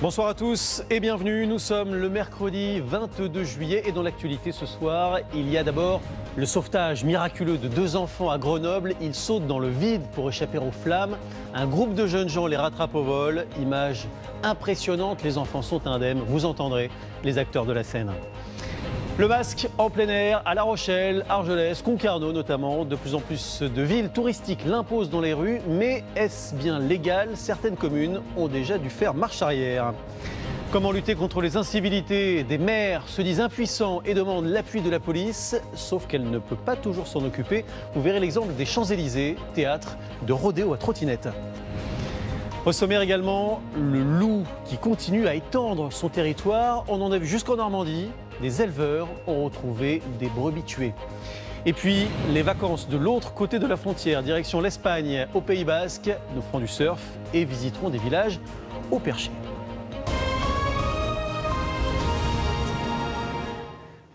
Bonsoir à tous et bienvenue. Nous sommes le mercredi 22 juillet et dans l'actualité ce soir, il y a d'abord le sauvetage miraculeux de 2 enfants à Grenoble. Ils sautent dans le vide pour échapper aux flammes. Un groupe de jeunes gens les rattrape au vol. Image impressionnante, les enfants sont indemnes. Vous entendrez les acteurs de la scène. Le masque en plein air à La Rochelle, Argelès, Concarneau notamment. De plus en plus de villes touristiques l'imposent dans les rues. Mais est-ce bien légal? Certaines communes ont déjà dû faire marche arrière. Comment lutter contre les incivilités? Des maires se disent impuissants et demandent l'appui de la police, sauf qu'elle ne peut pas toujours s'en occuper. Vous verrez l'exemple des Champs-Élysées, théâtre de rodéo à trottinette. Au sommaire également, le loup qui continue à étendre son territoire. On en a vu jusqu'en Normandie. Des éleveurs ont retrouvé des brebis tuées. Et puis, les vacances de l'autre côté de la frontière, direction l'Espagne, au Pays Basque. Nous ferons du surf et visiterons des villages au perché.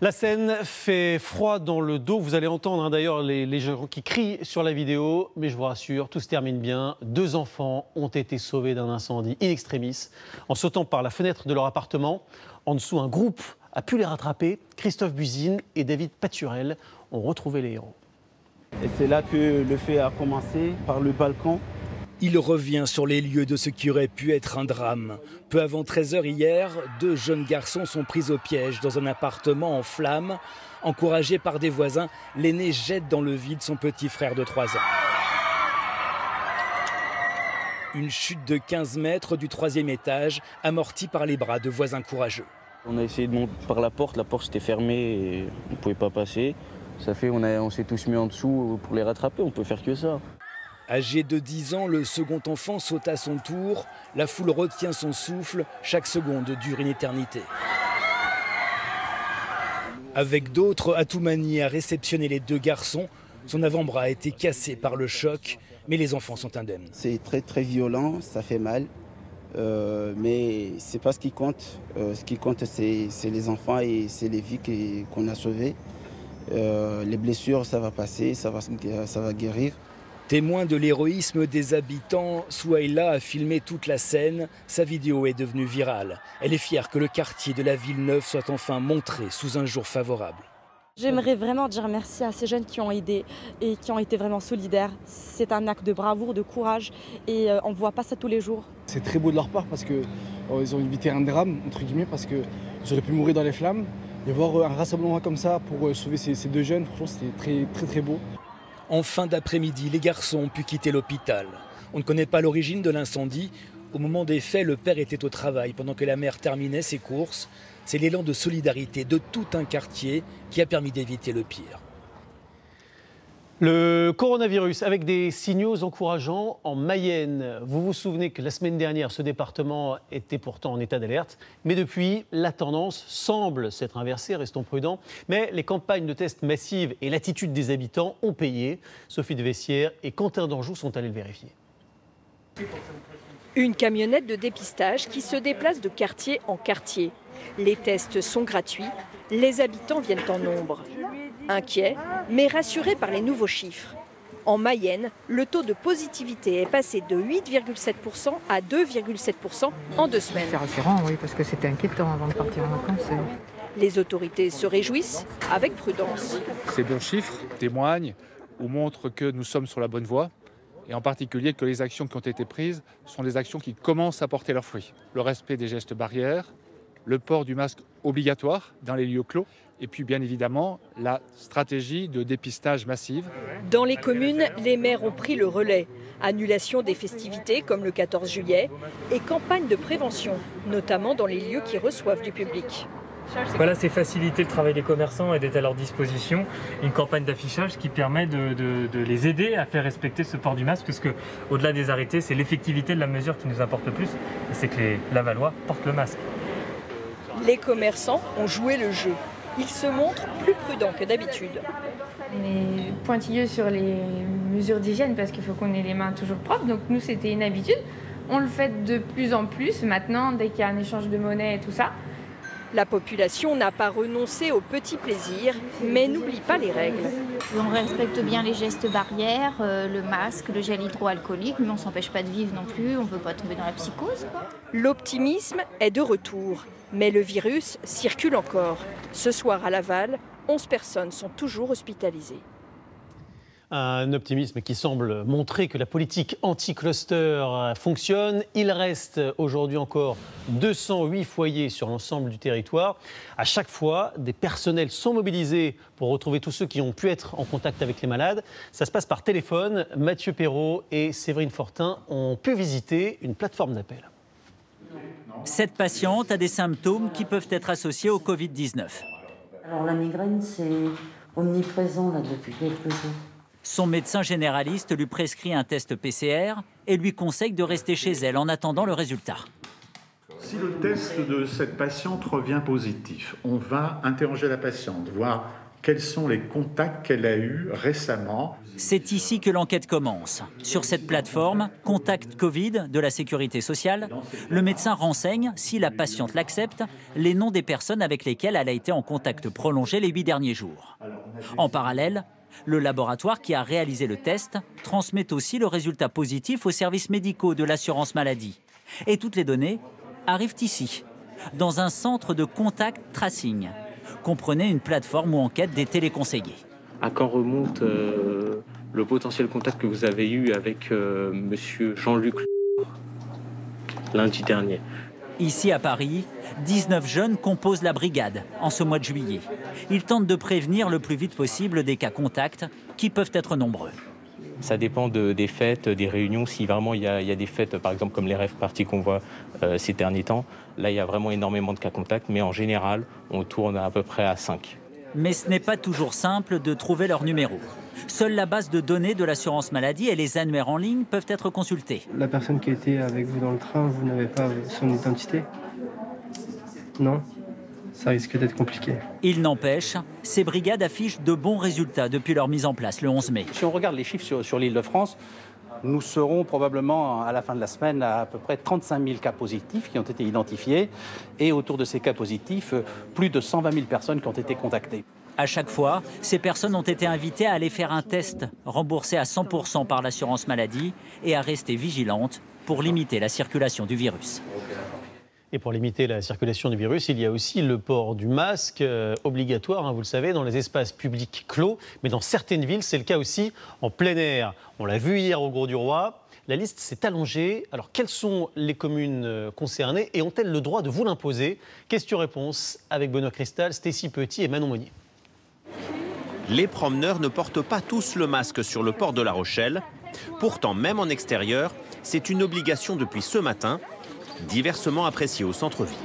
La scène fait froid dans le dos. Vous allez entendre d'ailleurs les gens qui crient sur la vidéo. Mais je vous rassure, tout se termine bien. 2 enfants ont été sauvés d'un incendie in extremis en sautant par la fenêtre de leur appartement. En dessous, un groupe a pu les rattraper. Christophe Buzine et David Paturel ont retrouvé les héros. Et c'est là que le fait a commencé, par le balcon. Il revient sur les lieux de ce qui aurait pu être un drame. Peu avant 13 h hier, 2 jeunes garçons sont pris au piège dans un appartement en flammes. Encouragé par des voisins, l'aîné jette dans le vide son petit frère de 3 ans. Une chute de 15 mètres du 3e étage, amortie par les bras de voisins courageux. On a essayé de monter par la porte était fermée et on ne pouvait pas passer. Ça fait on s'est tous mis en dessous pour les rattraper, on peut faire que ça. Âgé de 10 ans, le second enfant saute à son tour. La foule retient son souffle. Chaque seconde dure une éternité. Avec d'autres, Atoumani a réceptionné les 2 garçons. Son avant-bras a été cassé par le choc, mais les enfants sont indemnes. C'est très très violent, ça fait mal. Mais c'est pas ce qui compte. Ce qui compte, c'est les enfants et c'est les vies qu'on a sauvées. Les blessures, ça va passer, ça va guérir. Témoin de l'héroïsme des habitants, Souhaïla a filmé toute la scène. Sa vidéo est devenue virale. Elle est fière que le quartier de la Ville-Neuve soit enfin montré sous un jour favorable. J'aimerais vraiment dire merci à ces jeunes qui ont aidé et qui ont été vraiment solidaires. C'est un acte de bravoure, de courage et on ne voit pas ça tous les jours. C'est très beau de leur part parce qu'ils ont évité un drame, entre guillemets, parce qu'ils auraient pu mourir dans les flammes. Et voir un rassemblement comme ça pour sauver ces 2 jeunes, franchement, c'était très, très, très beau. En fin d'après-midi, les garçons ont pu quitter l'hôpital. On ne connaît pas l'origine de l'incendie. Au moment des faits, le père était au travail pendant que la mère terminait ses courses. C'est l'élan de solidarité de tout un quartier qui a permis d'éviter le pire. Le coronavirus avec des signaux encourageants en Mayenne. Vous vous souvenez que la semaine dernière, ce département était pourtant en état d'alerte. Mais depuis, la tendance semble s'être inversée, restons prudents. Mais les campagnes de tests massives et l'attitude des habitants ont payé. Sophie de Vessières et Quentin d'Anjou sont allés le vérifier. Une camionnette de dépistage qui se déplace de quartier en quartier. Les tests sont gratuits, les habitants viennent en nombre. Inquiets, mais rassurés par les nouveaux chiffres. En Mayenne, le taux de positivité est passé de 8,7% à 2,7% en 2 semaines. C'est rassurant, oui, parce que c'était inquiétant avant de partir en vacances. Les autorités se réjouissent avec prudence. Ces bons chiffres témoignent ou montrent que nous sommes sur la bonne voie. Et en particulier que les actions qui ont été prises sont des actions qui commencent à porter leurs fruits. Le respect des gestes barrières, le port du masque obligatoire dans les lieux clos et puis bien évidemment la stratégie de dépistage massive. Dans les communes, les maires ont pris le relais. Annulation des festivités comme le 14 juillet et campagne de prévention, notamment dans les lieux qui reçoivent du public. Voilà, c'est faciliter le travail des commerçants et d'être à leur disposition. Une campagne d'affichage qui permet de les aider à faire respecter ce port du masque, parce qu'au-delà des arrêtés, c'est l'effectivité de la mesure qui nous importe le plus, et c'est que les Lavallois portent le masque. Les commerçants ont joué le jeu. Ils se montrent plus prudents que d'habitude. On est pointilleux sur les mesures d'hygiène parce qu'il faut qu'on ait les mains toujours propres. Donc nous, c'était une habitude. On le fait de plus en plus maintenant, dès qu'il y a un échange de monnaie et tout ça. La population n'a pas renoncé aux petits plaisirs, mais n'oublie pas les règles. On respecte bien les gestes barrières, le masque, le gel hydroalcoolique, mais on ne s'empêche pas de vivre non plus, on ne peut pas tomber dans la psychose, quoi. L'optimisme est de retour, mais le virus circule encore. Ce soir à Laval, 11 personnes sont toujours hospitalisées. Un optimisme qui semble montrer que la politique anti-cluster fonctionne. Il reste aujourd'hui encore 208 foyers sur l'ensemble du territoire. À chaque fois, des personnels sont mobilisés pour retrouver tous ceux qui ont pu être en contact avec les malades. Ça se passe par téléphone. Mathieu Perrault et Séverine Fortin ont pu visiter une plateforme d'appel. Cette patiente a des symptômes qui peuvent être associés au Covid-19. Alors la migraine, c'est omniprésent là, depuis quelques jours. Son médecin généraliste lui prescrit un test PCR et lui conseille de rester chez elle en attendant le résultat. Si le test de cette patiente revient positif, on va interroger la patiente, voir quels sont les contacts qu'elle a eus récemment. C'est ici que l'enquête commence. Sur cette plateforme, Contact Covid de la Sécurité sociale, le médecin renseigne, si la patiente l'accepte, les noms des personnes avec lesquelles elle a été en contact prolongé les 8 derniers jours. En parallèle, le laboratoire qui a réalisé le test transmet aussi le résultat positif aux services médicaux de l'assurance maladie. Et toutes les données arrivent ici, dans un centre de contact tracing. Comprenez une plateforme où enquêtent des téléconseillers. À quand remonte le potentiel contact que vous avez eu avec monsieur Jean-Luc lundi dernier? Ici à Paris, 19 jeunes composent la brigade en ce mois de juillet. Ils tentent de prévenir le plus vite possible des cas contacts qui peuvent être nombreux. Ça dépend des fêtes, des réunions. Si vraiment il y a des fêtes, par exemple comme les rave parties qu'on voit ces derniers temps, là il y a vraiment énormément de cas contacts, mais en général on tourne à peu près à 5. Mais ce n'est pas toujours simple de trouver leur numéro. Seule la base de données de l'assurance maladie et les annuaires en ligne peuvent être consultés. La personne qui était avec vous dans le train, vous n'avez pas son identité? Non? Ça risque d'être compliqué. Il n'empêche, ces brigades affichent de bons résultats depuis leur mise en place le 11 mai. Si on regarde les chiffres sur l'Île-de-France, nous serons probablement à la fin de la semaine à peu près 35 000 cas positifs qui ont été identifiés. Et autour de ces cas positifs, plus de 120 000 personnes qui ont été contactées. À chaque fois, ces personnes ont été invitées à aller faire un test remboursé à 100% par l'assurance maladie et à rester vigilantes pour limiter la circulation du virus. Et pour limiter la circulation du virus, il y a aussi le port du masque obligatoire, vous le savez, dans les espaces publics clos. Mais dans certaines villes, c'est le cas aussi en plein air. On l'a vu hier au Grau-du-Roi. La liste s'est allongée. Alors, quelles sont les communes concernées et ont-elles le droit de vous l'imposer? Question-réponse avec Benoît Cristal, Stécie Petit et Manon Monnier. Les promeneurs ne portent pas tous le masque sur le port de La Rochelle. Pourtant, même en extérieur, c'est une obligation depuis ce matin, diversement appréciée au centre-ville.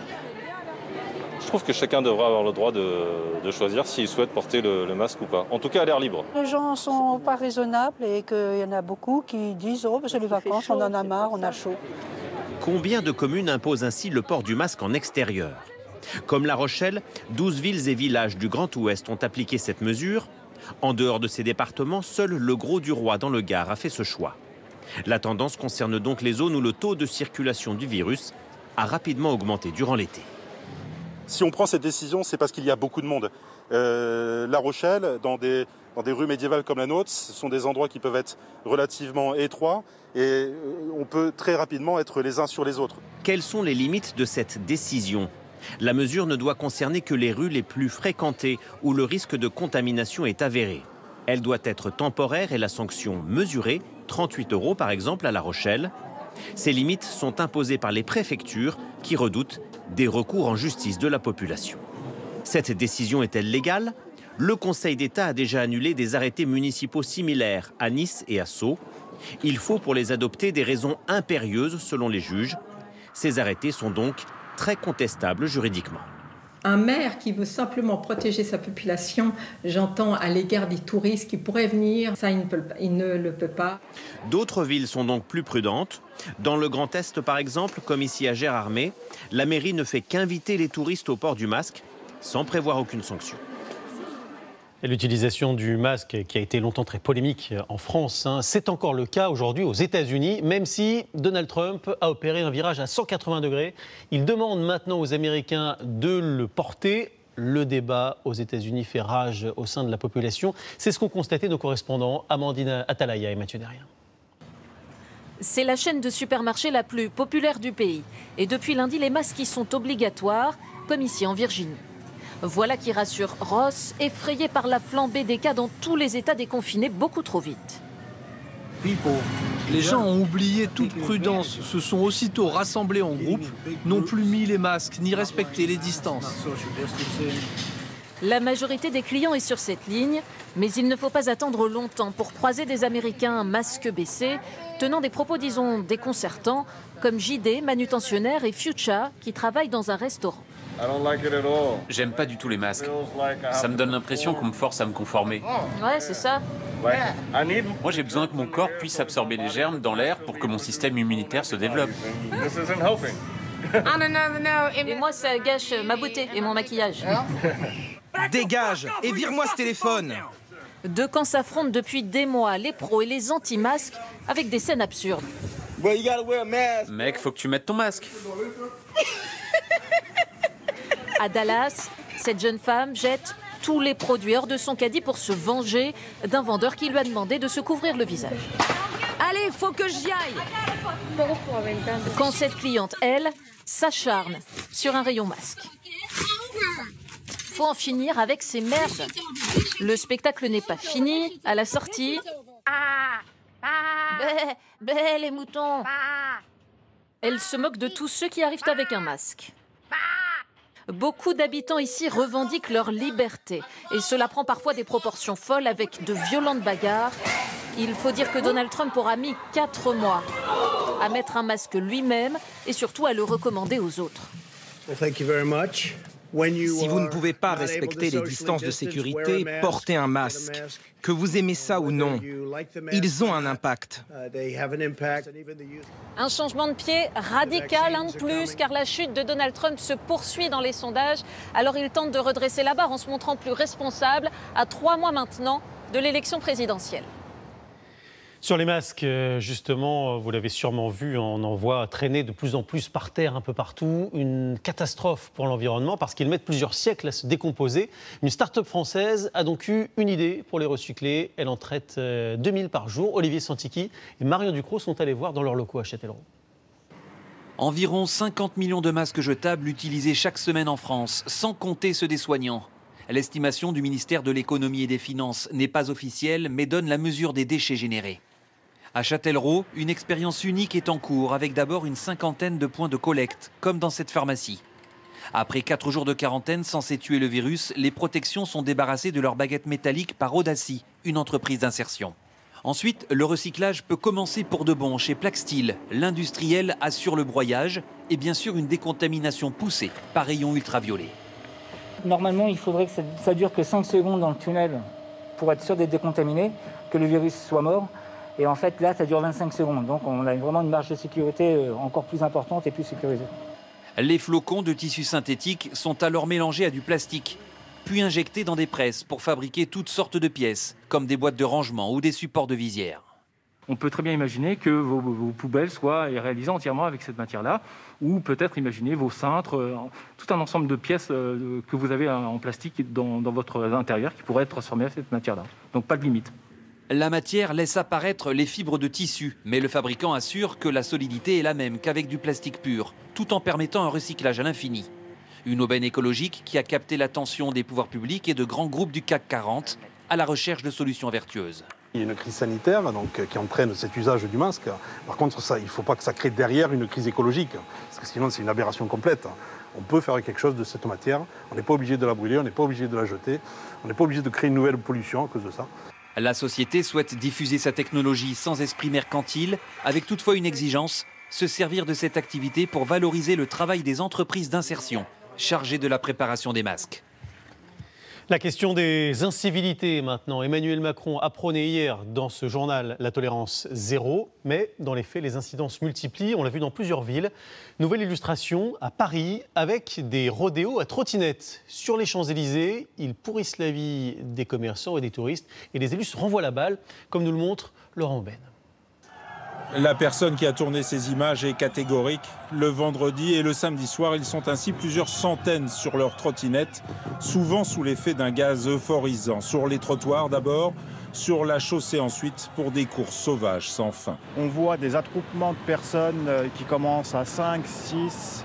Je trouve que chacun devrait avoir le droit de choisir s'il souhaite porter le masque ou pas. En tout cas, à l'air libre. Les gens ne sont pas raisonnables et qu'il y en a beaucoup qui disent « Oh, c'est les vacances, on en a marre, on a chaud ». Combien de communes imposent ainsi le port du masque en extérieur? Comme La Rochelle, 12 villes et villages du Grand Ouest ont appliqué cette mesure. En dehors de ces départements, seul le Grau-du-Roi dans le Gard a fait ce choix. La tendance concerne donc les zones où le taux de circulation du virus a rapidement augmenté durant l'été. Si on prend cette décision, c'est parce qu'il y a beaucoup de monde. La Rochelle, dans des rues médiévales comme la nôtre, ce sont des endroits qui peuvent être relativement étroits et on peut très rapidement être les uns sur les autres. Quelles sont les limites de cette décision ? La mesure ne doit concerner que les rues les plus fréquentées où le risque de contamination est avéré. Elle doit être temporaire et la sanction mesurée, 38 € par exemple à La Rochelle. Ces limites sont imposées par les préfectures qui redoutent des recours en justice de la population. Cette décision est-elle légale? Le Conseil d'État a déjà annulé des arrêtés municipaux similaires à Nice et à Sceaux. Il faut pour les adopter des raisons impérieuses selon les juges. Ces arrêtés sont donc très contestables juridiquement. Un maire qui veut simplement protéger sa population, j'entends à l'égard des touristes qui pourraient venir, ça il ne le peut pas. D'autres villes sont donc plus prudentes. Dans le Grand Est par exemple, comme ici à Gérardmer, la mairie ne fait qu'inviter les touristes au port du masque sans prévoir aucune sanction. L'utilisation du masque qui a été longtemps très polémique en France, c'est encore le cas aujourd'hui aux États-Unis, même si Donald Trump a opéré un virage à 180 degrés. Il demande maintenant aux Américains de le porter. Le débat aux États-Unis fait rage au sein de la population. C'est ce qu'ont constaté nos correspondants Amandine Atalaya et Mathieu Derrien. C'est la chaîne de supermarchés la plus populaire du pays. Et depuis lundi, les masques y sont obligatoires, comme ici en Virginie. Voilà qui rassure Ross, effrayé par la flambée des cas dans tous les États déconfinés beaucoup trop vite. Les gens ont oublié toute prudence, se sont aussitôt rassemblés en groupe, n'ont plus mis les masques ni respecté les distances. La majorité des clients est sur cette ligne, mais il ne faut pas attendre longtemps pour croiser des Américains masques baissés, tenant des propos, disons, déconcertants, comme JD, manutentionnaire, et Fuchsia, qui travaillent dans un restaurant. J'aime pas du tout les masques. Ça me donne l'impression qu'on me force à me conformer. Ouais, c'est ça. Moi, j'ai besoin que mon corps puisse absorber les germes dans l'air pour que mon système immunitaire se développe. Et moi, ça gâche ma beauté et mon maquillage. Dégage et vire-moi ce téléphone. Deux camps s'affrontent depuis des mois, les pros et les anti-masques, avec des scènes absurdes. Mec, faut que tu mettes ton masque. À Dallas, cette jeune femme jette tous les produits hors de son caddie pour se venger d'un vendeur qui lui a demandé de se couvrir le visage. Allez, faut que j'y aille. Quand cette cliente, elle, s'acharne sur un rayon masque. Faut en finir avec ces merdes. Le spectacle n'est pas fini. À la sortie... Bé, les moutons. Elle se moque de tous ceux qui arrivent avec un masque. Beaucoup d'habitants ici revendiquent leur liberté. Et cela prend parfois des proportions folles avec de violentes bagarres. Il faut dire que Donald Trump aura mis 4 mois à mettre un masque lui-même et surtout à le recommander aux autres. Si vous ne pouvez pas respecter les distances de sécurité, portez un masque. Que vous aimez ça ou non, ils ont un impact. Un changement de pied radical, un de plus, car la chute de Donald Trump se poursuit dans les sondages. Alors il tente de redresser la barre en se montrant plus responsable à 3 mois maintenant de l'élection présidentielle. Sur les masques, justement, vous l'avez sûrement vu, on en voit traîner de plus en plus par terre un peu partout. Une catastrophe pour l'environnement parce qu'ils mettent plusieurs siècles à se décomposer. Une start-up française a donc eu une idée pour les recycler. Elle en traite 2000 par jour. Olivier Santiki et Marion Ducrot sont allés voir dans leurs locaux à Châtellerault. Environ 50 millions de masques jetables utilisés chaque semaine en France, sans compter ceux des soignants. L'estimation du ministère de l'Économie et des Finances n'est pas officielle, mais donne la mesure des déchets générés. À Châtellerault, une expérience unique est en cours, avec d'abord une 50aine de points de collecte, comme dans cette pharmacie. Après 4 jours de quarantaine censés tuer le virus, les protections sont débarrassées de leurs baguettes métalliques par Audacy, une entreprise d'insertion. Ensuite, le recyclage peut commencer pour de bon chez Plaquesteel. L'industriel assure le broyage et bien sûr une décontamination poussée par rayons ultraviolets. Normalement, il faudrait que ça dure que 5 secondes dans le tunnel pour être sûr d'être décontaminé, que le virus soit mort. Et en fait, là, ça dure 25 secondes. Donc, on a vraiment une marge de sécurité encore plus importante et plus sécurisée. Les flocons de tissu synthétique sont alors mélangés à du plastique, puis injectés dans des presses pour fabriquer toutes sortes de pièces, comme des boîtes de rangement ou des supports de visière. On peut très bien imaginer que vos poubelles soient réalisées entièrement avec cette matière-là, ou peut-être imaginer vos cintres, tout un ensemble de pièces que vous avez en plastique dans votre intérieur qui pourraient être transformées à cette matière-là. Donc, pas de limite. La matière laisse apparaître les fibres de tissu, mais le fabricant assure que la solidité est la même qu'avec du plastique pur, tout en permettant un recyclage à l'infini. Une aubaine écologique qui a capté l'attention des pouvoirs publics et de grands groupes du CAC 40 à la recherche de solutions vertueuses. Il y a une crise sanitaire qui entraîne cet usage du masque. Par contre, il ne faut pas que ça crée derrière une crise écologique, parce que sinon c'est une aberration complète. On peut faire quelque chose de cette matière, on n'est pas obligé de la brûler, on n'est pas obligé de la jeter, on n'est pas obligé de créer une nouvelle pollution à cause de ça. La société souhaite diffuser sa technologie sans esprit mercantile, avec toutefois une exigence, se servir de cette activité pour valoriser le travail des entreprises d'insertion, chargées de la préparation des masques. La question des incivilités maintenant. Emmanuel Macron a prôné hier dans ce journal la tolérance zéro, mais dans les faits, les incidents se multiplient. On l'a vu dans plusieurs villes. Nouvelle illustration à Paris avec des rodéos à trottinettes. Sur les Champs-Élysées, ils pourrissent la vie des commerçants et des touristes et les élus se renvoient la balle, comme nous le montre Laurent Aubaine. La personne qui a tourné ces images est catégorique. Le vendredi et le samedi soir, ils sont ainsi plusieurs centaines sur leurs trottinettes, souvent sous l'effet d'un gaz euphorisant. Sur les trottoirs d'abord, sur la chaussée ensuite, pour des courses sauvages sans fin. On voit des attroupements de personnes qui commencent à 5, 6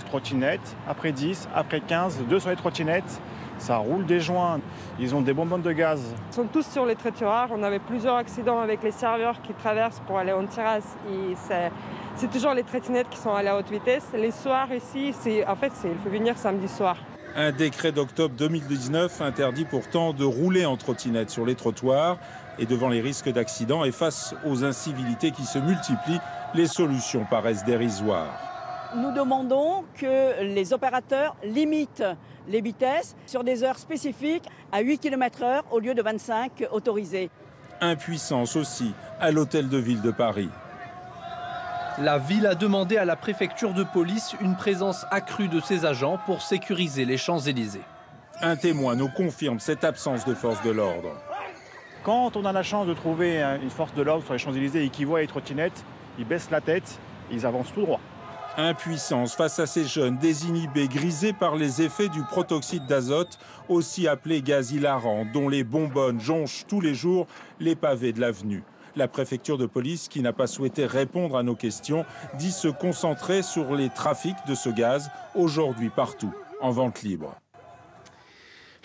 trottinettes, après 10, après 15, 2 sur les trottinettes. Ça roule des joints, ils ont des bonbonnes de gaz. Ils sont tous sur les trottoirs. On avait plusieurs accidents avec les serveurs qui traversent pour aller en terrasse. C'est toujours les trottinettes qui sont à la haute vitesse. Les soirs ici, il faut venir samedi soir. Un décret d'octobre 2019 interdit pourtant de rouler en trottinette sur les trottoirs. Et devant les risques d'accident et face aux incivilités qui se multiplient, les solutions paraissent dérisoires. Nous demandons que les opérateurs limitent les vitesses sur des heures spécifiques à 8 km/h au lieu de 25 autorisés. Impuissance aussi à l'hôtel de ville de Paris. La ville a demandé à la préfecture de police une présence accrue de ses agents pour sécuriser les Champs-Élysées. Un témoin nous confirme cette absence de force de l'ordre. Quand on a la chance de trouver une force de l'ordre sur les Champs-Élysées et qu'ils voient les trottinettes, ils baissent la tête, ils avancent tout droit. Impuissance face à ces jeunes désinhibés, grisés par les effets du protoxyde d'azote, aussi appelé gaz hilarant, dont les bonbonnes jonchent tous les jours les pavés de l'avenue. La préfecture de police, qui n'a pas souhaité répondre à nos questions, dit se concentrer sur les trafics de ce gaz, aujourd'hui partout, en vente libre.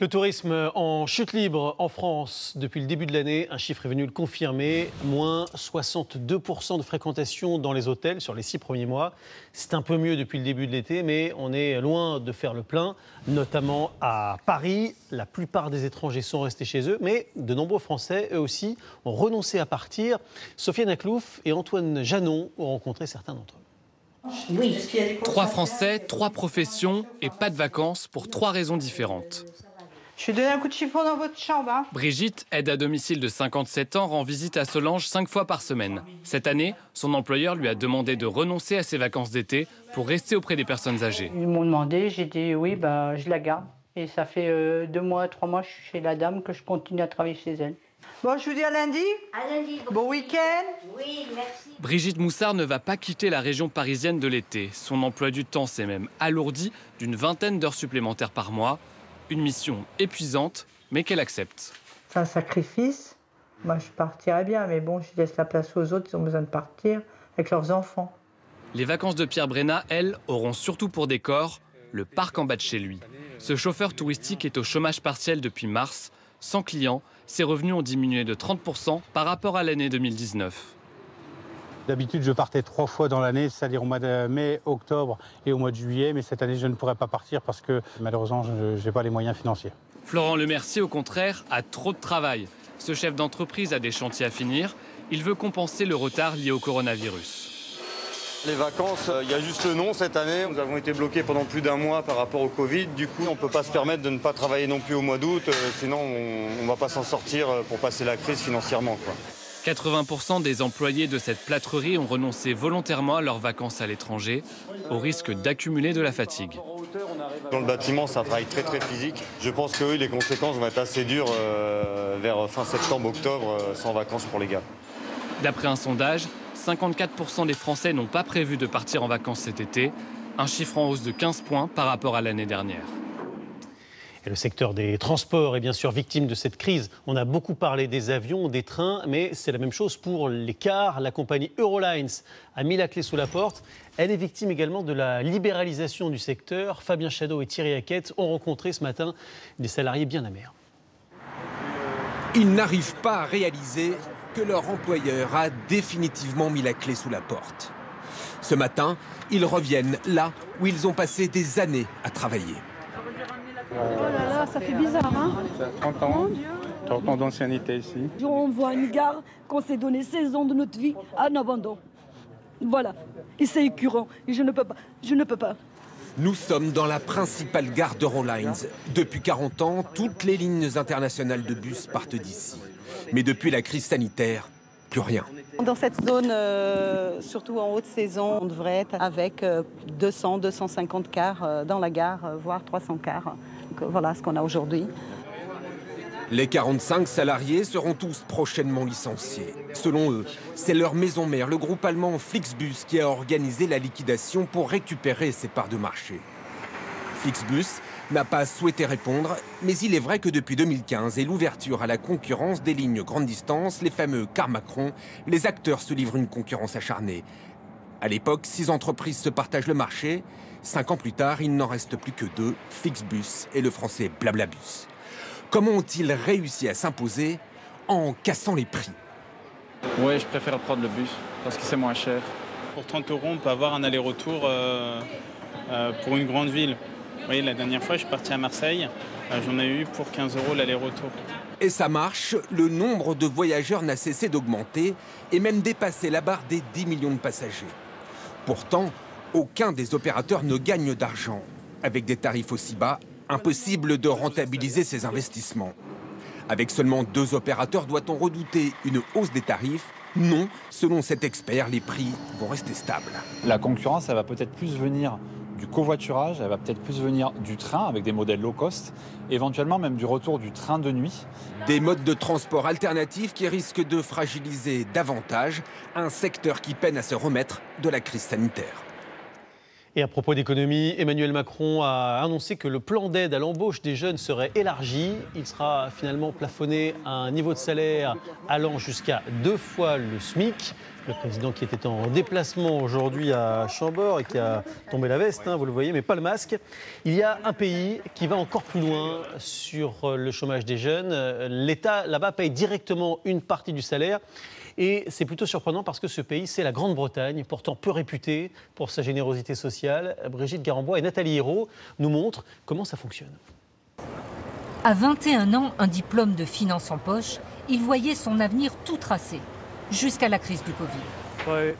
Le tourisme en chute libre en France depuis le début de l'année. Un chiffre est venu le confirmer. Moins 62% de fréquentation dans les hôtels sur les 6 premiers mois. C'est un peu mieux depuis le début de l'été, mais on est loin de faire le plein, notamment à Paris. La plupart des étrangers sont restés chez eux, mais de nombreux Français, eux aussi, ont renoncé à partir. Sofiane Aklouf et Antoine Janon ont rencontré certains d'entre eux. Oui. 3 Français, 3 professions et pas de vacances pour 3 raisons différentes. Je vais donner un coup de chiffon dans votre chambre. Hein. Brigitte, aide à domicile de 57 ans, rend visite à Solange 5 fois par semaine. Cette année, son employeur lui a demandé de renoncer à ses vacances d'été pour rester auprès des personnes âgées. Ils m'ont demandé, j'ai dit oui, je la garde. Et ça fait 2 mois, 3 mois que je suis chez la dame, que je continue à travailler chez elle. Bon, je vous dis à lundi. À lundi. Bon week-end. Oui, merci. Brigitte Moussard ne va pas quitter la région parisienne de l'été. Son emploi du temps s'est même alourdi d'une vingtaine d'heures supplémentaires par mois. Une mission épuisante, mais qu'elle accepte. C'est un sacrifice. Moi, je partirais bien, mais bon, je laisse la place aux autres, ils ont besoin de partir avec leurs enfants. Les vacances de Pierre Brenna, elles, auront surtout pour décor le parc en bas de chez lui. Ce chauffeur touristique est au chômage partiel depuis mars. Sans clients, ses revenus ont diminué de 30% par rapport à l'année 2019. D'habitude, je partais 3 fois dans l'année, c'est-à-dire au mois de mai, octobre et au mois de juillet. Mais cette année, je ne pourrais pas partir parce que malheureusement, je n'ai pas les moyens financiers. Florent Lemercier, au contraire, a trop de travail. Ce chef d'entreprise a des chantiers à finir. Il veut compenser le retard lié au coronavirus. Les vacances, il y a juste le nom cette année. Nous avons été bloqués pendant plus d'1 mois par rapport au Covid. Du coup, on ne peut pas se permettre de ne pas travailler non plus au mois d'août. Sinon, on ne va pas s'en sortir pour passer la crise financièrement, quoi. 80% des employés de cette plâtrerie ont renoncé volontairement à leurs vacances à l'étranger, au risque d'accumuler de la fatigue. Dans le bâtiment, c'est un travail très physique. Je pense que oui, les conséquences vont être assez dures vers fin septembre-octobre, sans vacances pour les gars. D'après un sondage, 54% des Français n'ont pas prévu de partir en vacances cet été, un chiffre en hausse de 15 points par rapport à l'année dernière. Et le secteur des transports est bien sûr victime de cette crise. On a beaucoup parlé des avions, des trains, mais c'est la même chose pour les cars. La compagnie Eurolines a mis la clé sous la porte. Elle est victime également de la libéralisation du secteur. Fabien Chadeau et Thierry Hackett ont rencontré ce matin des salariés bien amers. Ils n'arrivent pas à réaliser que leur employeur a définitivement mis la clé sous la porte. Ce matin, ils reviennent là où ils ont passé des années à travailler. Oh là là, ça fait bizarre, hein? 30 ans, 30 ans d'ancienneté ici. On voit une gare qu'on s'est donné 16 ans de notre vie à un abandon. Voilà. Et c'est écœurant. Et je ne peux pas. Nous sommes dans la principale gare d'Eurolines. Depuis 40 ans, toutes les lignes internationales de bus partent d'ici. Mais depuis la crise sanitaire, plus rien. Dans cette zone, surtout en haute saison, on devrait être avec 200, 250 cars dans la gare, voire 300 cars. Donc, voilà ce qu'on a aujourd'hui. Les 45 salariés seront tous prochainement licenciés. Selon eux, c'est leur maison mère, le groupe allemand Flixbus, qui a organisé la liquidation pour récupérer ses parts de marché. Flixbus n'a pas souhaité répondre, mais il est vrai que depuis 2015 et l'ouverture à la concurrence des lignes grande distance, les fameux cars Macron, les acteurs se livrent une concurrence acharnée. À l'époque, 6 entreprises se partagent le marché. 5 ans plus tard, il n'en reste plus que 2, Flixbus et le français Blablabus. Comment ont-ils réussi à s'imposer en cassant les prix? Oui, je préfère prendre le bus parce que c'est moins cher. Pour 30 €, on peut avoir un aller-retour pour une grande ville. Vous voyez, la dernière fois, je suis parti à Marseille. J'en ai eu pour 15 € l'aller-retour. Et ça marche, le nombre de voyageurs n'a cessé d'augmenter et même dépassé la barre des 10 millions de passagers. Pourtant, aucun des opérateurs ne gagne d'argent. Avec des tarifs aussi bas, impossible de rentabiliser ces investissements. Avec seulement 2 opérateurs, doit-on redouter une hausse des tarifs? Non, selon cet expert, les prix vont rester stables. La concurrence, elle va peut-être plus venir du covoiturage, elle va peut-être plus venir du train avec des modèles low cost, éventuellement même du retour du train de nuit. Des modes de transport alternatifs qui risquent de fragiliser davantage un secteur qui peine à se remettre de la crise sanitaire. Et à propos d'économie, Emmanuel Macron a annoncé que le plan d'aide à l'embauche des jeunes serait élargi. Il sera finalement plafonné à un niveau de salaire allant jusqu'à 2 fois le SMIC. Le président qui était en déplacement aujourd'hui à Chambord et qui a tombé la veste, vous le voyez, mais pas le masque. Il y a un pays qui va encore plus loin sur le chômage des jeunes. L'État là-bas paye directement une partie du salaire. Et c'est plutôt surprenant parce que ce pays, c'est la Grande-Bretagne, pourtant peu réputée pour sa générosité sociale. Brigitte Garambois et Nathalie Hérault nous montrent comment ça fonctionne. À 21 ans, un diplôme de finance en poche, il voyait son avenir tout tracé, jusqu'à la crise du Covid.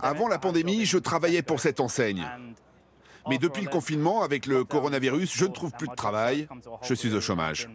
Avant la pandémie, je travaillais pour cette enseigne. Mais depuis le confinement, avec le coronavirus, je ne trouve plus de travail. Je suis au chômage.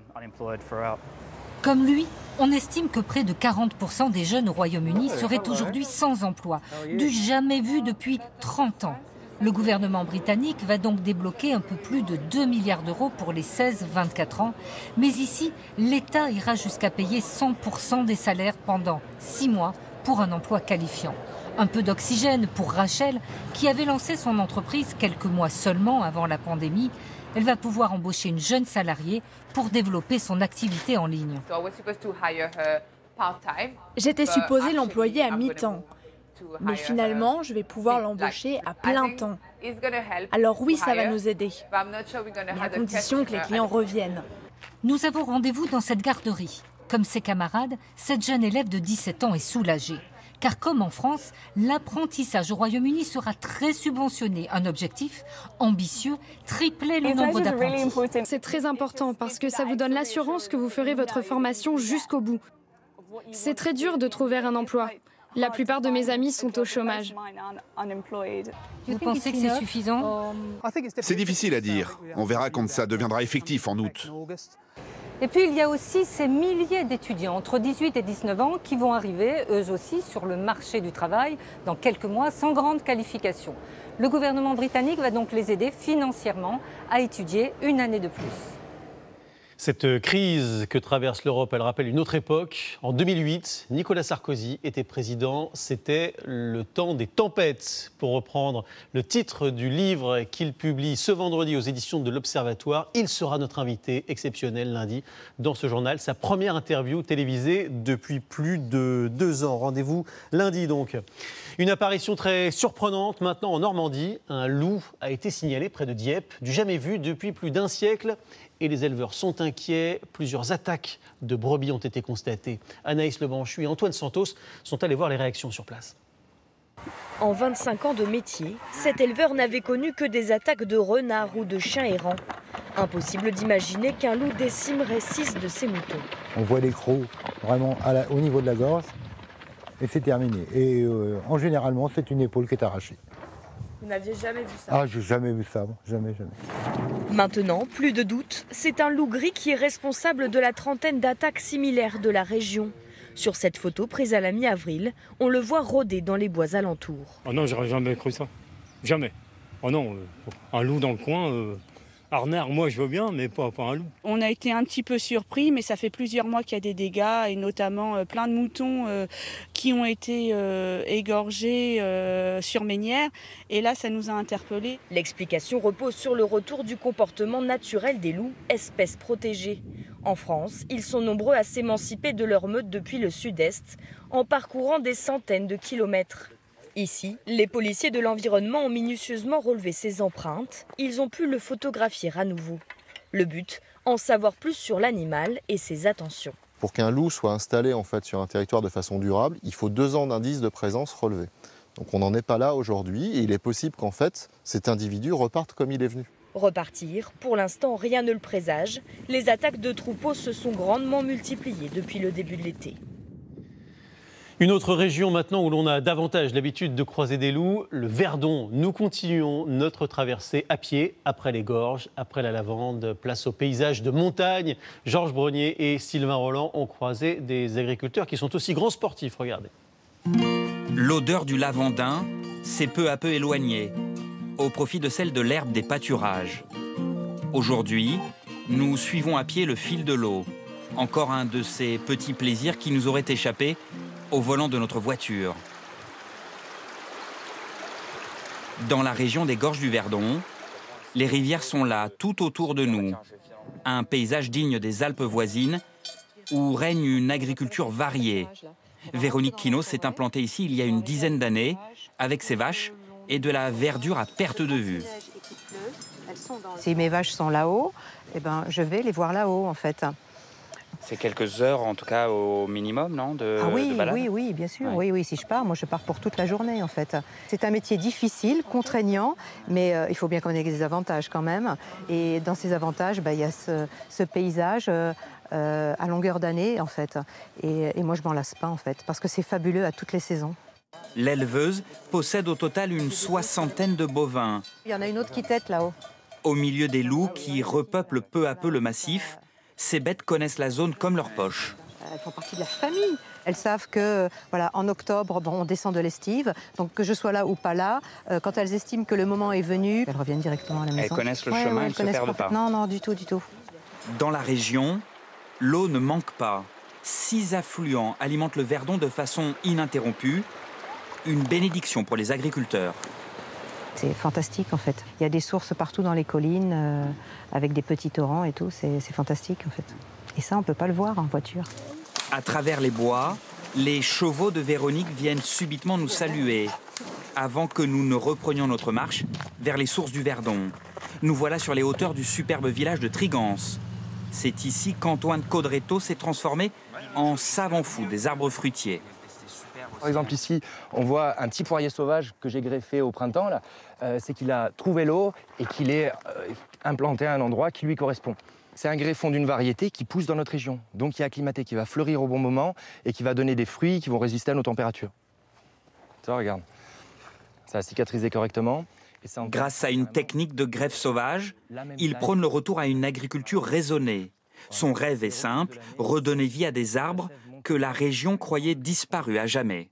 Comme lui, on estime que près de 40% des jeunes au Royaume-Uni seraient aujourd'hui sans emploi, du jamais vu depuis 30 ans. Le gouvernement britannique va donc débloquer un peu plus de 2 milliards d'euros pour les 16-24 ans. Mais ici, l'État ira jusqu'à payer 100% des salaires pendant 6 mois pour un emploi qualifiant. Un peu d'oxygène pour Rachel, qui avait lancé son entreprise quelques mois seulement avant la pandémie. Elle va pouvoir embaucher une jeune salariée pour développer son activité en ligne. J'étais supposée l'employer à mi-temps, mais finalement, je vais pouvoir l'embaucher à plein temps. Alors oui, ça va nous aider, mais à condition que les clients reviennent. Nous avons rendez-vous dans cette garderie. Comme ses camarades, cette jeune élève de 17 ans est soulagée. Car comme en France, l'apprentissage au Royaume-Uni sera très subventionné. Un objectif ambitieux, tripler le nombre d'apprentis. C'est très important parce que ça vous donne l'assurance que vous ferez votre formation jusqu'au bout. C'est très dur de trouver un emploi. La plupart de mes amis sont au chômage. Vous pensez que c'est suffisant? C'est difficile à dire. On verra quand ça deviendra effectif en août. Et puis il y a aussi ces milliers d'étudiants entre 18 et 19 ans qui vont arriver, eux aussi, sur le marché du travail dans quelques mois sans grande qualification. Le gouvernement britannique va donc les aider financièrement à étudier une année de plus. Cette crise que traverse l'Europe, elle rappelle une autre époque. En 2008, Nicolas Sarkozy était président. C'était le temps des tempêtes, pour reprendre le titre du livre qu'il publie ce vendredi aux éditions de l'Observatoire. Il sera notre invité exceptionnel lundi dans ce journal. Sa première interview télévisée depuis plus de 2 ans. Rendez-vous lundi donc. Une apparition très surprenante maintenant en Normandie. Un loup a été signalé près de Dieppe, du jamais vu depuis plus d'1 siècle. Et les éleveurs sont inquiets. Plusieurs attaques de brebis ont été constatées. Anaïs Lebranchu et Antoine Santos sont allés voir les réactions sur place. En 25 ans de métier, cet éleveur n'avait connu que des attaques de renards ou de chiens errants. Impossible d'imaginer qu'un loup décimerait 6 de ses moutons. On voit les crocs vraiment au niveau de la gorge et c'est terminé. Et généralement, c'est une épaule qui est arrachée. Vous n'aviez jamais vu ça? Ah, j'ai jamais vu ça, jamais. Maintenant, plus de doute, c'est un loup gris qui est responsable de la trentaine d'attaques similaires de la région. Sur cette photo prise à la mi-avril, on le voit rôder dans les bois alentours. Oh non, j'aurais jamais cru ça. Jamais. Oh non, un loup dans le coin, Arnère, moi je veux bien, mais pas un loup. On a été un petit peu surpris, mais ça fait plusieurs mois qu'il y a des dégâts, et notamment plein de moutons qui ont été égorgés sur Ménières. Et là, ça nous a interpellés. L'explication repose sur le retour du comportement naturel des loups, espèces protégées. En France, ils sont nombreux à s'émanciper de leur meute depuis le sud-est, en parcourant des centaines de kilomètres. Ici, les policiers de l'environnement ont minutieusement relevé ces empreintes. Ils ont pu le photographier à nouveau. Le but, en savoir plus sur l'animal et ses attentions. Pour qu'un loup soit installé en fait, sur un territoire de façon durable, il faut 2 ans d'indices de présence relevés. Donc on n'en est pas là aujourd'hui et il est possible qu'en fait, cet individu reparte comme il est venu. Repartir, pour l'instant, rien ne le présage. Les attaques de troupeaux se sont grandement multipliées depuis le début de l'été. Une autre région maintenant où l'on a davantage l'habitude de croiser des loups, le Verdon. Nous continuons notre traversée à pied, après les gorges, après la lavande, place au paysage de montagne. Georges Brognier et Sylvain Roland ont croisé des agriculteurs qui sont aussi grands sportifs, regardez. L'odeur du lavandin s'est peu à peu éloignée, au profit de celle de l'herbe des pâturages. Aujourd'hui, nous suivons à pied le fil de l'eau. Encore un de ces petits plaisirs qui nous auraient échappé au volant de notre voiture. Dans la région des gorges du Verdon, les rivières sont là, tout autour de nous. Un paysage digne des Alpes voisines, où règne une agriculture variée. Véronique Quinault s'est implantée ici il y a une dizaine d'années, avec ses vaches et de la verdure à perte de vue. Si mes vaches sont là-haut, eh ben, je vais les voir là-haut, en fait. C'est quelques heures, en tout cas, au minimum, non, de balade? Oui, bien sûr. Ouais. Oui, si je pars, moi, je pars pour toute la journée, en fait. C'est un métier difficile, contraignant, mais il faut bien qu'on ait des avantages quand même. Et dans ces avantages, il y a ce paysage à longueur d'année, en fait. Et moi, je m'en lasse pas, en fait, parce que c'est fabuleux à toutes les saisons. L'éleveuse possède au total une 60aine de bovins. Il y en a une autre qui tète là-haut. Au milieu des loups qui repeuplent peu à peu le massif, ces bêtes connaissent la zone comme leur poche. Elles font partie de la famille. Elles savent que, voilà, en octobre, on descend de l'estive. Donc que je sois là ou pas là, quand elles estiment que le moment est venu, elles reviennent directement à la maison. Elles connaissent le chemin, elles ne se perdent pas. Non, du tout. Dans la région, l'eau ne manque pas. 6 affluents alimentent le Verdon de façon ininterrompue. Une bénédiction pour les agriculteurs. C'est fantastique en fait. Il y a des sources partout dans les collines, avec des petits torrents et tout. C'est fantastique en fait. Et ça, on ne peut pas le voir en voiture. À travers les bois, les chevaux de Véronique viennent subitement nous saluer, avant que nous ne reprenions notre marche vers les sources du Verdon. Nous voilà sur les hauteurs du superbe village de Trigance. C'est ici qu'Antoine Caudretto s'est transformé en savant fou des arbres fruitiers. Par exemple, ici, on voit un petit poirier sauvage que j'ai greffé au printemps. C'est qu'il a trouvé l'eau et qu'il est implanté à un endroit qui lui correspond. C'est un greffon d'une variété qui pousse dans notre région, donc qui est acclimaté, qui va fleurir au bon moment et qui va donner des fruits qui vont résister à nos températures. Tu vois, regarde, ça a cicatrisé correctement. Grâce à une technique de greffe sauvage, il prône le retour à une agriculture raisonnée. Son rêve est simple, redonner vie à des arbres que la région croyait disparus à jamais.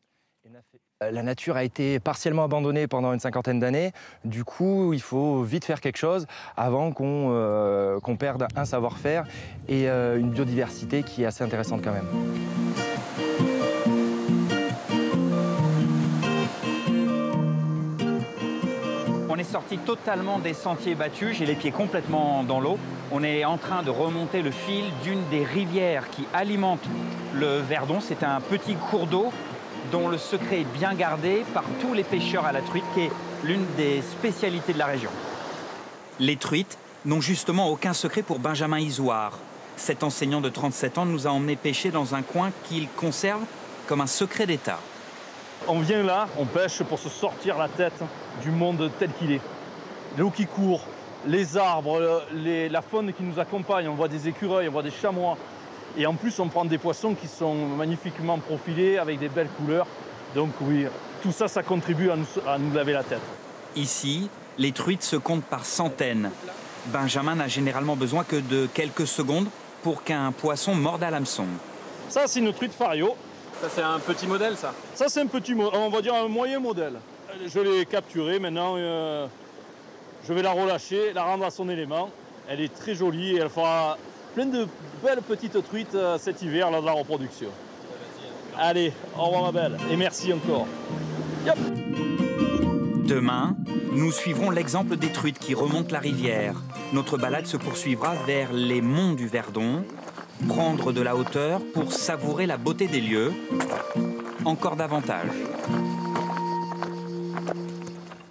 La nature a été partiellement abandonnée pendant une 50aine d'années. Du coup, il faut vite faire quelque chose avant qu'on perde un savoir-faire et une biodiversité qui est assez intéressante quand même. On est sorti totalement des sentiers battus, j'ai les pieds complètement dans l'eau. On est en train de remonter le fil d'une des rivières qui alimente le Verdon. C'est un petit cours d'eau dont le secret est bien gardé par tous les pêcheurs à la truite, qui est l'une des spécialités de la région. Les truites n'ont justement aucun secret pour Benjamin Isoire. Cet enseignant de 37 ans nous a emmenés pêcher dans un coin qu'il conserve comme un secret d'État. On vient là, on pêche pour se sortir la tête du monde tel qu'il est. L'eau qui court, les arbres, la faune qui nous accompagne, on voit des écureuils, on voit des chamois. Et en plus, on prend des poissons qui sont magnifiquement profilés avec des belles couleurs. Donc oui, tout ça, ça contribue à nous laver la tête. Ici, les truites se comptent par centaines. Benjamin n'a généralement besoin que de quelques secondes pour qu'un poisson morde à l'hameçon. Ça, c'est une truite fario. Ça, c'est un petit modèle, ça? Ça, c'est un petit, on va dire un moyen modèle. Je l'ai capturée, maintenant, je vais la relâcher, la rendre à son élément. Elle est très jolie et elle fera plein de belles petites truites cet hiver, lors de la reproduction. Allez, au revoir ma belle, et merci encore. Yep. Demain, nous suivrons l'exemple des truites qui remontent la rivière. Notre balade se poursuivra vers les monts du Verdon, prendre de la hauteur pour savourer la beauté des lieux, encore davantage.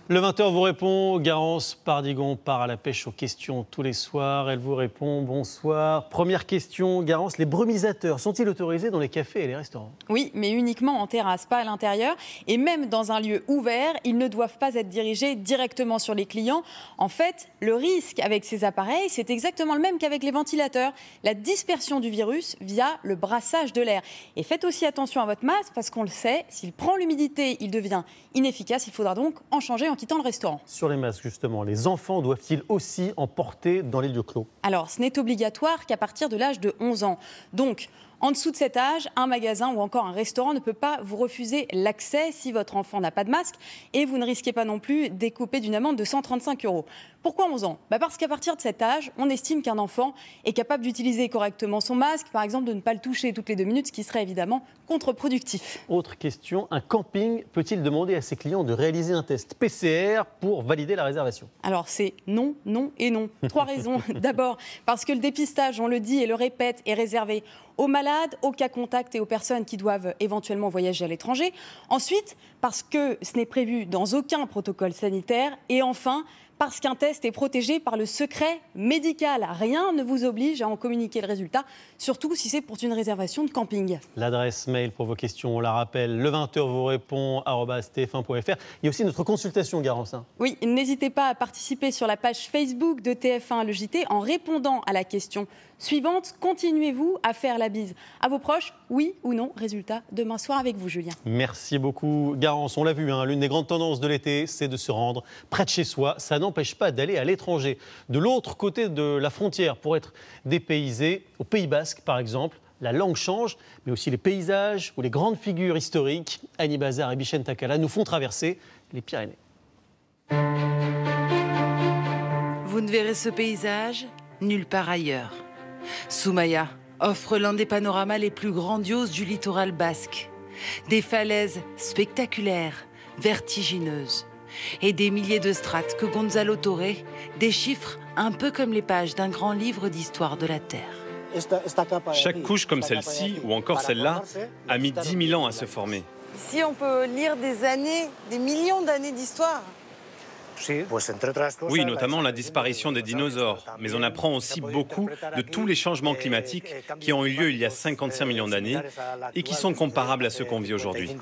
Le 20h vous répond, Garance Pardigon part à la pêche aux questions tous les soirs. Elle vous répond, bonsoir. Première question, Garance, les brumisateurs sont-ils autorisés dans les cafés et les restaurants? Oui, mais uniquement en terrasse, pas à l'intérieur. Et même dans un lieu ouvert, ils ne doivent pas être dirigés directement sur les clients. En fait, le risque avec ces appareils, c'est exactement le même qu'avec les ventilateurs. La dispersion du virus via le brassage de l'air. Et faites aussi attention à votre masque, parce qu'on le sait, s'il prend l'humidité, il devient inefficace. Il faudra donc en changer en quittant le restaurant. Sur les masques, justement, les enfants doivent-ils aussi en porter dans les lieux clos? Alors, ce n'est obligatoire qu'à partir de l'âge de 11 ans. Donc, en dessous de cet âge, un magasin ou encore un restaurant ne peut pas vous refuser l'accès si votre enfant n'a pas de masque et vous ne risquez pas non plus d'être coupé d'une amende de 135 €. Pourquoi 11 ans? Parce qu'à partir de cet âge, on estime qu'un enfant est capable d'utiliser correctement son masque, par exemple de ne pas le toucher toutes les 2 minutes, ce qui serait évidemment contre-productif. Autre question, un camping peut-il demander à ses clients de réaliser un test PCR pour valider la réservation? Alors c'est non, non et non. 3 raisons. D'abord, parce que le dépistage, on le dit et le répète, est réservé aux malades, aux cas contacts et aux personnes qui doivent éventuellement voyager à l'étranger. Ensuite, parce que ce n'est prévu dans aucun protocole sanitaire. Et enfin, parce qu'un test est protégé par le secret médical. Rien ne vous oblige à en communiquer le résultat, surtout si c'est pour une réservation de camping. L'adresse mail pour vos questions, on la rappelle, le 20h vous répond, @tf1.fr. Il y a aussi notre consultation, Garance. Oui, n'hésitez pas à participer sur la page Facebook de TF1 Le JT en répondant à la question suivante. Continuez-vous à faire la bise à vos proches? Oui ou non? Résultat demain soir avec vous, Julien. Merci beaucoup, Garance. On l'a vu, l'une des grandes tendances de l'été, c'est de se rendre près de chez soi. Ça n'empêche pas d'aller à l'étranger. De l'autre côté de la frontière, pour être dépaysé, au Pays Basque, par exemple, la langue change, mais aussi les paysages ou les grandes figures historiques. Annie Bazar et Bichen Takala nous font traverser les Pyrénées. Vous ne verrez ce paysage nulle part ailleurs. Soumaïa offre l'un des panoramas les plus grandioses du littoral basque. Des falaises spectaculaires, vertigineuses, et des milliers de strates que Gonzalo Torre déchiffre un peu comme les pages d'un grand livre d'histoire de la Terre. Chaque couche comme celle-ci, ou encore celle-là, a mis 10 000 ans à se former. Ici, on peut lire des années, des millions d'années d'histoire. Oui, notamment la disparition des dinosaures, mais on apprend aussi beaucoup de tous les changements climatiques qui ont eu lieu il y a 55 millions d'années et qui sont comparables à ceux qu'on vit aujourd'hui.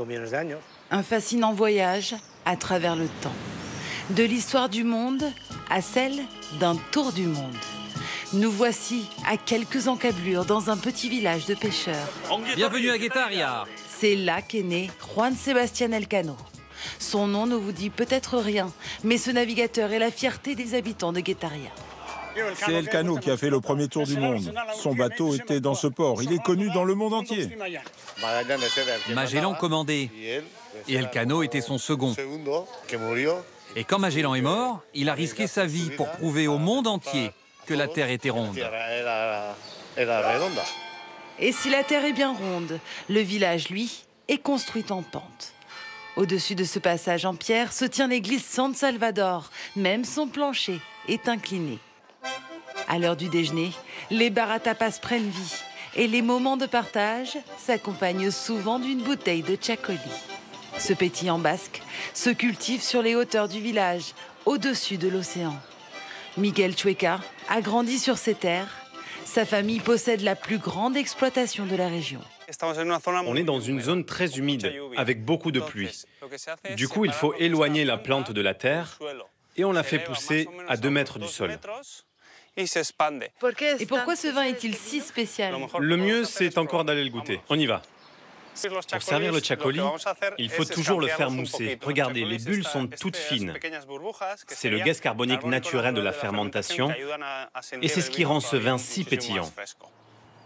Un fascinant voyage à travers le temps. De l'histoire du monde à celle d'un tour du monde. Nous voici à quelques encablures dans un petit village de pêcheurs. Bienvenue à Guetaria. C'est là qu'est né Juan Sebastián Elcano. Son nom ne vous dit peut-être rien, mais ce navigateur est la fierté des habitants de Guetaria. C'est Elcano qui a fait le premier tour du monde. Son bateau était dans ce port. Il est connu dans le monde entier. Magellan commandait, et Elcano était son second. Et quand Magellan est mort, il a risqué sa vie pour prouver au monde entier que la Terre était ronde. Et si la Terre est bien ronde, le village, lui, est construit en pente. Au-dessus de ce passage en pierre se tient l'église San Salvador. Même son plancher est incliné. À l'heure du déjeuner, les bars à tapas prennent vie. Et les moments de partage s'accompagnent souvent d'une bouteille de tchakoli. Ce pétillant basque se cultive sur les hauteurs du village, au-dessus de l'océan. Miguel Chueca a grandi sur ces terres. Sa famille possède la plus grande exploitation de la région. On est dans une zone très humide, avec beaucoup de pluie. Du coup, il faut éloigner la plante de la terre et on la fait pousser à 2 mètres du sol. Et pourquoi ce vin est-il si spécial? Le mieux, c'est encore d'aller le goûter. On y va. Pour servir le chakoli, il faut toujours le faire mousser. Regardez, les bulles sont toutes fines. C'est le gaz carbonique naturel de la fermentation et c'est ce qui rend ce vin si pétillant.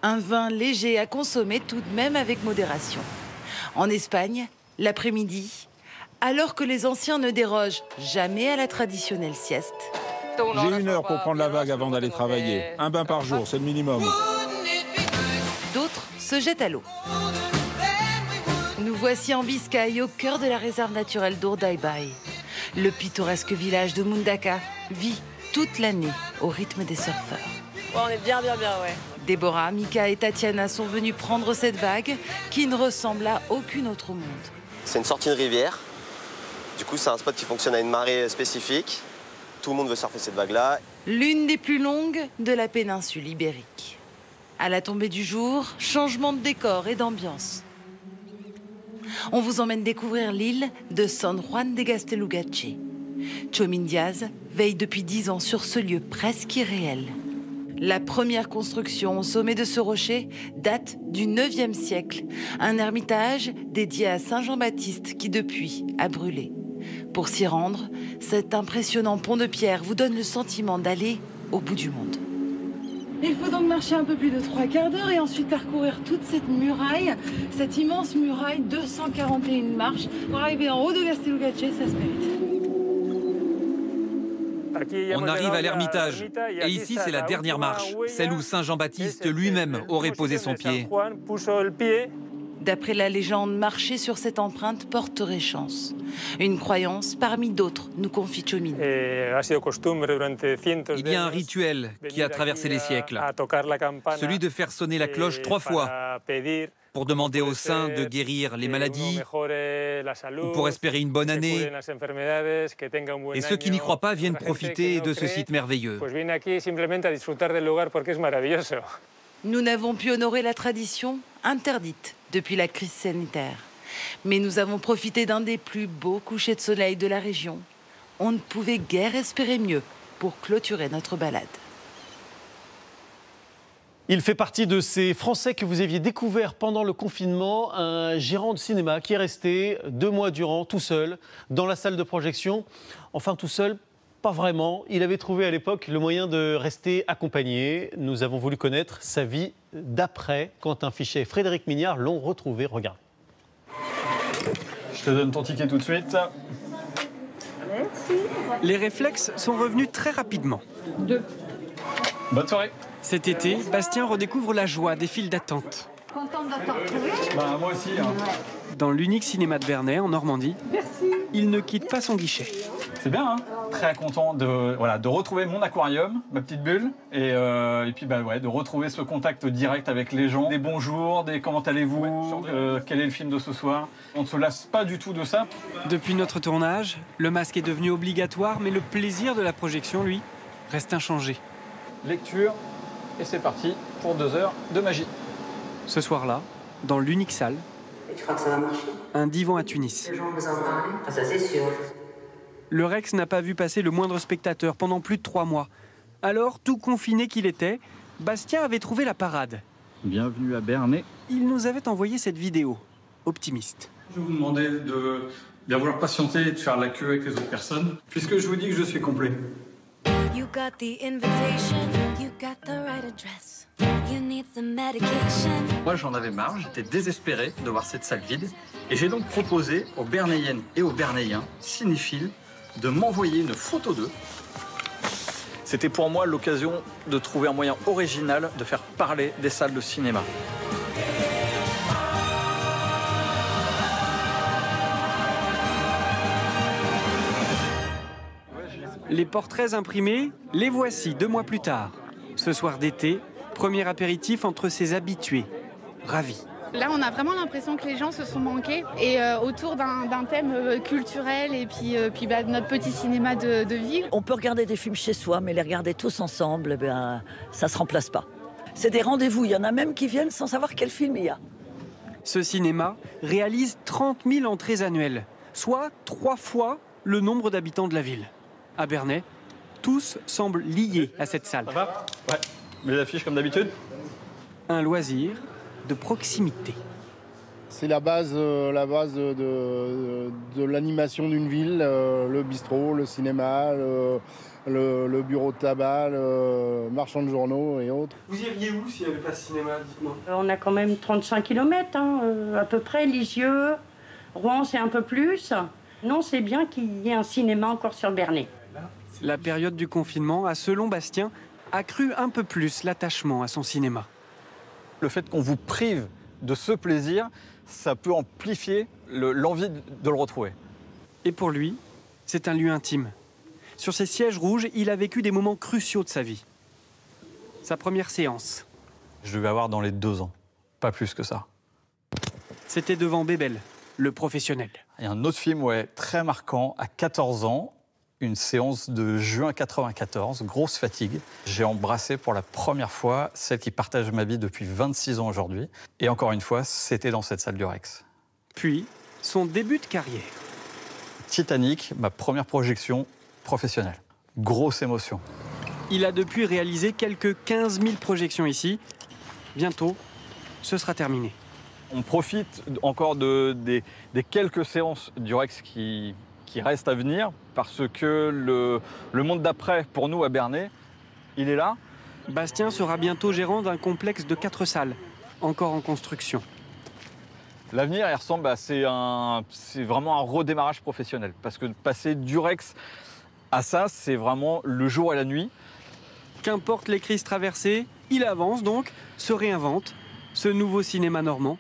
Un vin léger à consommer tout de même avec modération. En Espagne, l'après-midi, alors que les anciens ne dérogent jamais à la traditionnelle sieste. J'ai 1 heure pour prendre la vague avant d'aller travailler. Un bain par jour, c'est le minimum. D'autres se jettent à l'eau. Nous voici en Biscaye, au cœur de la réserve naturelle d'Urdaibai. Le pittoresque village de Mundaka vit toute l'année au rythme des surfeurs. Ouais, on est bien, ouais. Déborah, Mika et Tatiana sont venus prendre cette vague qui ne ressemble à aucune autre au monde. C'est une sortie de rivière. Du coup, c'est un spot qui fonctionne à une marée spécifique. Tout le monde veut surfer cette vague-là. L'une des plus longues de la péninsule ibérique. À la tombée du jour, changement de décor et d'ambiance. On vous emmène découvrir l'île de San Juan de Gastelugatxe. Chomin Diaz veille depuis 10 ans sur ce lieu presque irréel. La première construction au sommet de ce rocher date du 9e siècle. Un ermitage dédié à Saint Jean-Baptiste qui depuis a brûlé. Pour s'y rendre, cet impressionnant pont de pierre vous donne le sentiment d'aller au bout du monde. Il faut donc marcher un peu plus de 3 quarts d'heure et ensuite parcourir toute cette muraille, cette immense muraille, 241 marches. Pour arriver en haut de Gastelugatxe, ça se mérite. On arrive à l'ermitage. Et ici, c'est la dernière marche, celle où Saint Jean-Baptiste lui-même aurait posé son pied. D'après la légende, marcher sur cette empreinte porterait chance. Une croyance parmi d'autres, nous confie Chomin. Il y a un rituel qui a traversé les siècles. Celui de faire sonner la cloche 3 fois pour demander aux saints de guérir les maladies ou pour espérer une bonne année. Et ceux qui n'y croient pas viennent profiter de ce site merveilleux. Nous n'avons pu honorer la tradition interdite depuis la crise sanitaire. Mais nous avons profité d'un des plus beaux couchers de soleil de la région. On ne pouvait guère espérer mieux pour clôturer notre balade. Il fait partie de ces Français que vous aviez découverts pendant le confinement, un gérant de cinéma qui est resté 2 mois durant tout seul dans la salle de projection. Enfin tout seul, pas vraiment. Il avait trouvé à l'époque le moyen de rester accompagné. Nous avons voulu connaître sa vie d'après. Quentin Fichet et Frédéric Mignard l'ont retrouvé. Regarde. Je te donne ton ticket tout de suite. Merci. Les réflexes sont revenus très rapidement. 2. Bonne soirée. Cet été, Bastien redécouvre la joie des files d'attente. Contente de te retrouver. Bah, moi aussi. Hein. Dans l'unique cinéma de Bernay, en Normandie, il ne quitte pas son guichet. C'est bien, hein. Très content de retrouver mon aquarium, ma petite bulle, et puis de retrouver ce contact direct avec les gens. Des bonjours, des comment allez-vous, quel est le film de ce soir. On ne se lasse pas du tout de ça. Depuis notre tournage, le masque est devenu obligatoire, mais le plaisir de la projection, lui, reste inchangé. Lecture, et c'est parti pour 2 heures de magie. Ce soir-là, dans l'unique salle, tu crois que ça va marcher ? Un divan à Tunis. Les gens vous en parlent ? Ah, ça c'est sûr. Le Rex n'a pas vu passer le moindre spectateur pendant plus de 3 mois. Alors, tout confiné qu'il était, Bastien avait trouvé la parade. Bienvenue à Bernay. Il nous avait envoyé cette vidéo, optimiste. Je vous demandais de bien vouloir patienter et de faire la queue avec les autres personnes, puisque je vous dis que je suis complet. You got the invitation, you got the right address. You need some medication. Moi, j'en avais marre, j'étais désespéré de voir cette salle vide. Et j'ai donc proposé aux Bernayennes et aux Bernayens cinéphiles de m'envoyer une photo d'eux. C'était pour moi l'occasion de trouver un moyen original de faire parler des salles de cinéma. Les portraits imprimés, les voici 2 mois plus tard. Ce soir d'été, premier apéritif entre ses habitués. Ravis. Là, on a vraiment l'impression que les gens se sont manqués et autour d'un thème culturel et puis notre petit cinéma de ville. On peut regarder des films chez soi, mais les regarder tous ensemble, ça ne se remplace pas. C'est des rendez-vous, il y en a même qui viennent sans savoir quel film il y a. Ce cinéma réalise 30 000 entrées annuelles, soit 3 fois le nombre d'habitants de la ville. À Bernay, tous semblent liés à cette salle. Ça va ? Ouais. Les affiches comme d'habitude ? Un loisir de proximité. C'est la base de l'animation d'une ville, le bistrot, le cinéma, le bureau de tabac, le marchand de journaux et autres. Vous iriez où s'il n'y avait pas ce cinéma, dites-moi? On a quand même 35 km, à peu près, Lisieux, Rouen c'est un peu plus. Non, c'est bien qu'il y ait un cinéma encore sur Bernay. La période du confinement a, selon Bastien, accru un peu plus l'attachement à son cinéma. Le fait qu'on vous prive de ce plaisir, ça peut amplifier l'envie de le retrouver. Et pour lui, c'est un lieu intime. Sur ces sièges rouges, il a vécu des moments cruciaux de sa vie. Sa première séance. Je devais avoir dans les 2 ans, pas plus que ça. C'était devant Bébel, le professionnel. Il y a un autre film très marquant, à 14 ans, une séance de juin 94, grosse fatigue. J'ai embrassé pour la première fois celle qui partage ma vie depuis 26 ans aujourd'hui. Et encore une fois, c'était dans cette salle du Rex. Puis, son début de carrière. Titanic, ma première projection professionnelle. Grosse émotion. Il a depuis réalisé quelques 15 000 projections ici. Bientôt, ce sera terminé. On profite encore des quelques séances du Rex qui restent à venir parce que le monde d'après, pour nous à Bernay, il est là. Bastien sera bientôt gérant d'un complexe de 4 salles, encore en construction. L'avenir, il ressemble à c'est vraiment un redémarrage professionnel parce que passer du Rex à ça, c'est vraiment le jour et la nuit. Qu'importe les crises traversées, il avance donc, se réinvente. Ce nouveau cinéma normand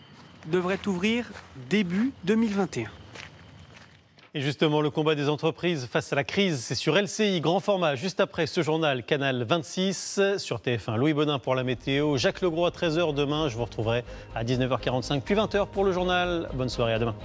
devrait ouvrir début 2021. Et justement, le combat des entreprises face à la crise, c'est sur LCI, grand format. Juste après ce journal, Canal 26, sur TF1. Louis Bodin pour la météo, Jacques Legros à 13h demain. Je vous retrouverai à 19h45, puis 20h pour le journal. Bonne soirée, à demain.